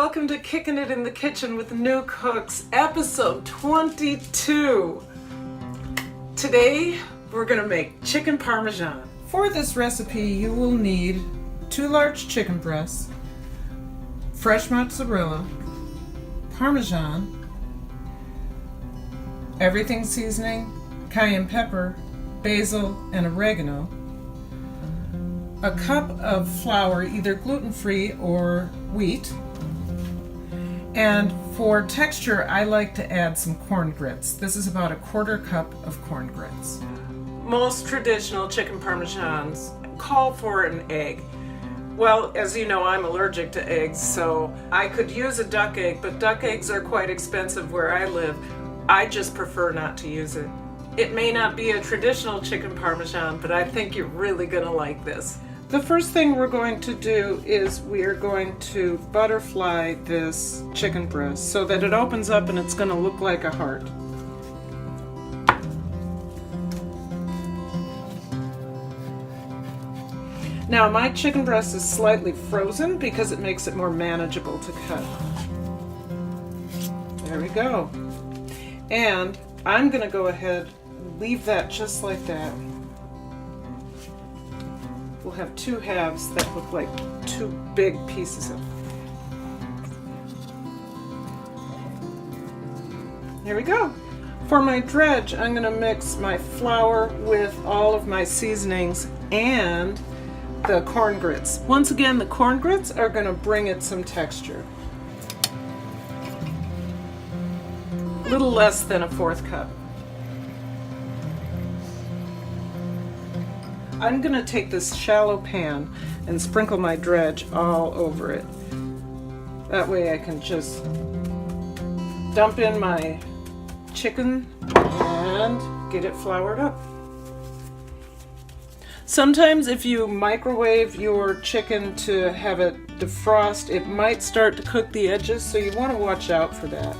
welcome to Kicking It in the Kitchen with New Cooks, episode 22. Today, we're gonna make chicken Parmesan. For this recipe, you will need 2 large chicken breasts, fresh mozzarella, Parmesan, everything seasoning, cayenne pepper, basil, and oregano, a cup of flour, either gluten-free or wheat, and for texture, I like to add some corn grits. This is about 1/4 cup of corn grits. Most traditional chicken Parmesans call for an egg. Well, as you know, I'm allergic to eggs, so I could use a duck egg, but duck eggs are quite expensive where I live. I just prefer not to use it. It may not be a traditional chicken Parmesan, but I think you're really gonna like this. The first thing we're going to do is we are going to butterfly this chicken breast so that it opens up and it's gonna look like a heart. Now my chicken breast is slightly frozen because it makes it more manageable to cut. There we go. And I'm gonna go ahead and leave that just like that. We'll have 2 halves that look like 2 big pieces of. Here we go. For my dredge, I'm gonna mix my flour with all of my seasonings and the corn grits. Once again, the corn grits are gonna bring it some texture. A little less than 1/4 cup. I'm gonna take this shallow pan and sprinkle my dredge all over it. That way I can just dump in my chicken and get it floured up. Sometimes if you microwave your chicken to have it defrost, it might start to cook the edges, so you want to watch out for that.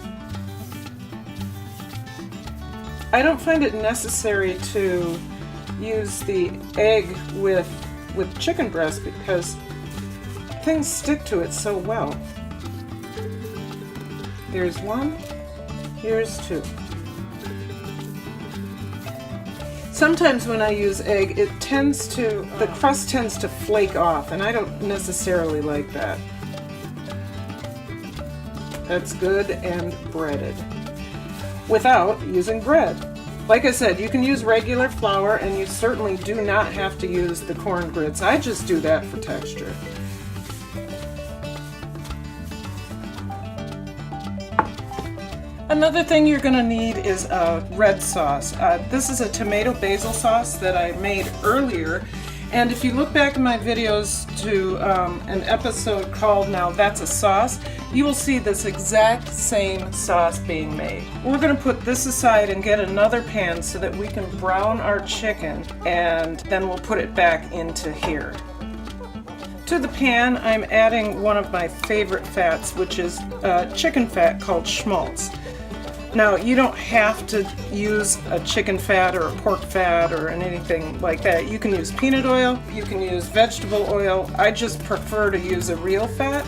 I don't find it necessary to use the egg with chicken breast because things stick to it so well. Here's 1, here's 2. Sometimes when I use egg, the crust tends to flake off, and I don't necessarily like that. That's good and breaded without using bread. Like I said, you can use regular flour, and you certainly do not have to use the corn grits. I just do that for texture. Another thing you're gonna need is a red sauce. This is a tomato basil sauce that I made earlier. And if you look back in my videos to an episode called Now That's a Sauce, you will see this exact same sauce being made. We're gonna put this aside and get another pan so that we can brown our chicken, and then we'll put it back into here. To the pan, I'm adding one of my favorite fats, which is chicken fat called schmaltz. Now, you don't have to use a chicken fat or a pork fat or anything like that. You can use peanut oil, you can use vegetable oil. I just prefer to use a real fat.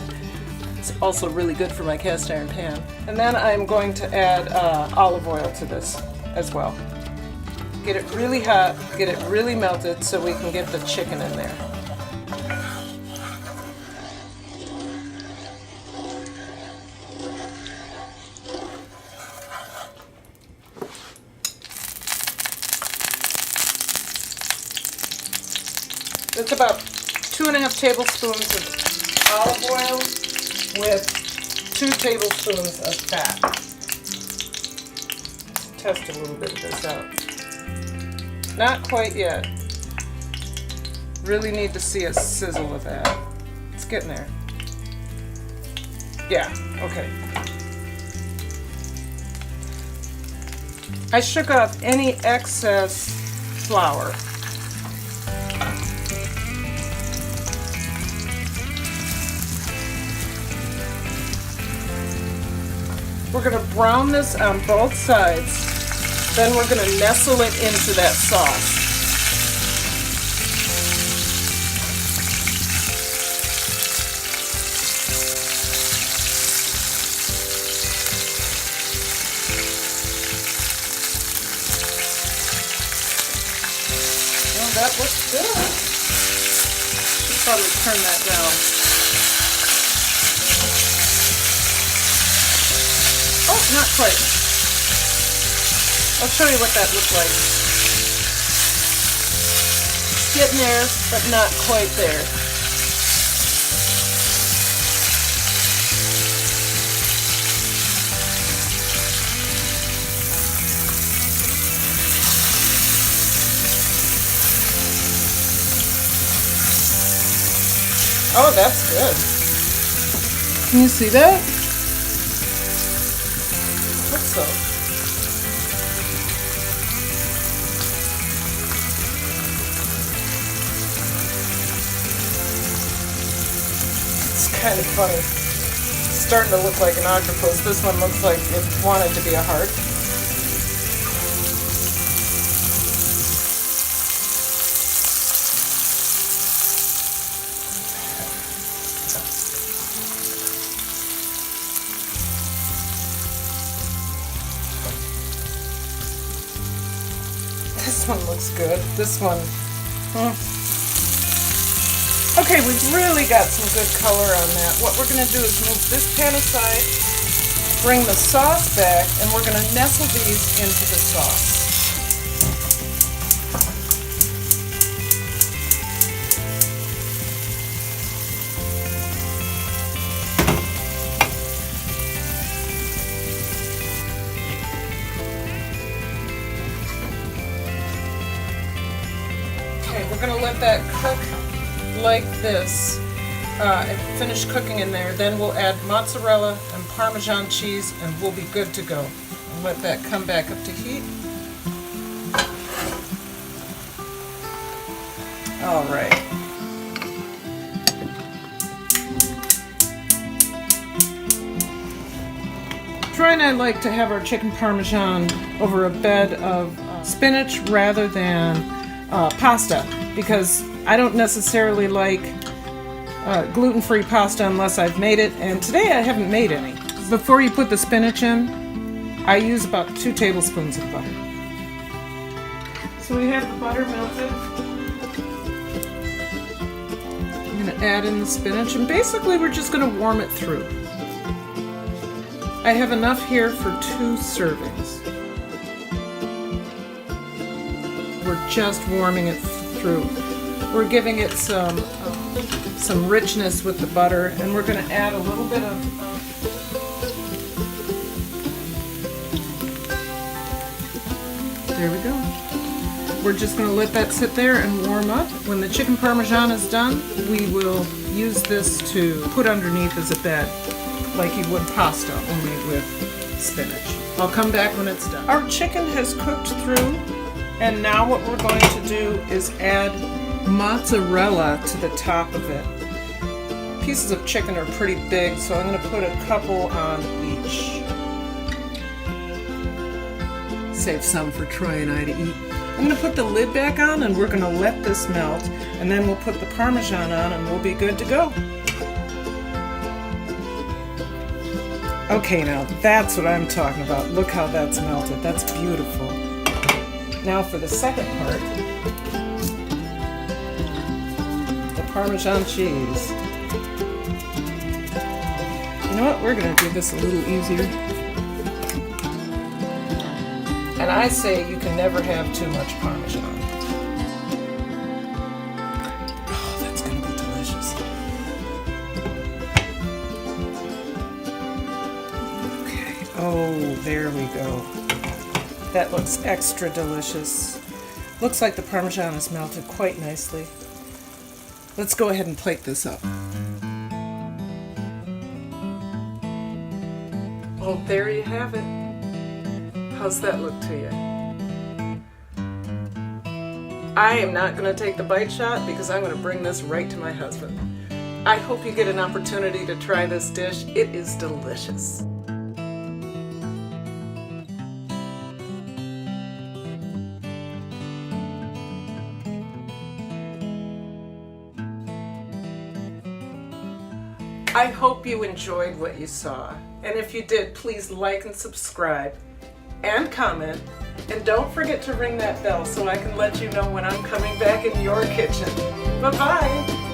It's also really good for my cast iron pan. And then I'm going to add olive oil to this as well. Get it really hot, get it really melted so we can get the chicken in there. It's about 2½ tablespoons of olive oil with 2 tablespoons of fat. Let's test a little bit of this out. Not quite yet. Really need to see a sizzle of that. It's getting there. Yeah, okay. I shook off any excess flour. We're going to brown this on both sides, then we're going to nestle it into that sauce. that looks good. Should probably turn that down. Oh, not quite. I'll show you what that looked like. Getting there, but not quite there. Oh, that's good. Can you see that? I hope so. It's kind of funny. It's starting to look like an octopus. This one looks like it wanted to be a heart. This one looks good. This one. Okay, we've really got some good color on that. What we're going to do is move this pan aside, bring the sauce back, and we're going to nestle these into the sauce. We're going to let that cook like this and finish cooking in there. Then we'll add mozzarella and Parmesan cheese and we'll be good to go. And let that come back up to heat. All right. Troy and I like to have our chicken Parmesan over a bed of spinach rather than pasta, because I don't necessarily like gluten-free pasta unless I've made it, and today I haven't made any. Before you put the spinach in, I use about 2 tablespoons of butter. So we have the butter melted. I'm going to add in the spinach, and basically we're just going to warm it through. I have enough here for 2 servings. We're just warming it through. We're giving it some richness with the butter, and we're going to add a little bit of there we go. We're just going to let that sit there and warm up. When the chicken Parmesan is done, we will use this to put underneath as a bed, like you would pasta, only with spinach. I'll come back when it's done. Our chicken has cooked through. And now what we're going to do is add mozzarella to the top of it. Pieces of chicken are pretty big, so I'm going to put a couple on each. Save some for Troy and I to eat. I'm going to put the lid back on and we're going to let this melt, and then we'll put the Parmesan on and we'll be good to go. Okay, now that's what I'm talking about. Look how that's melted. That's beautiful. Now for the second part, the Parmesan cheese. You know what? We're going to do this a little easier. And I say you can never have too much Parmesan. Oh, that's going to be delicious. Okay. Oh, there we go. That looks extra delicious. Looks like the Parmesan is melted quite nicely. Let's go ahead and plate this up. Well, there you have it. How's that look to you? I am not going to take the bite shot because I'm going to bring this right to my husband. I hope you get an opportunity to try this dish. It is delicious. I hope you enjoyed what you saw, and if you did, please like and subscribe and comment And don't forget to ring that bell so I can let you know when I'm coming back in your kitchen. Bye-bye.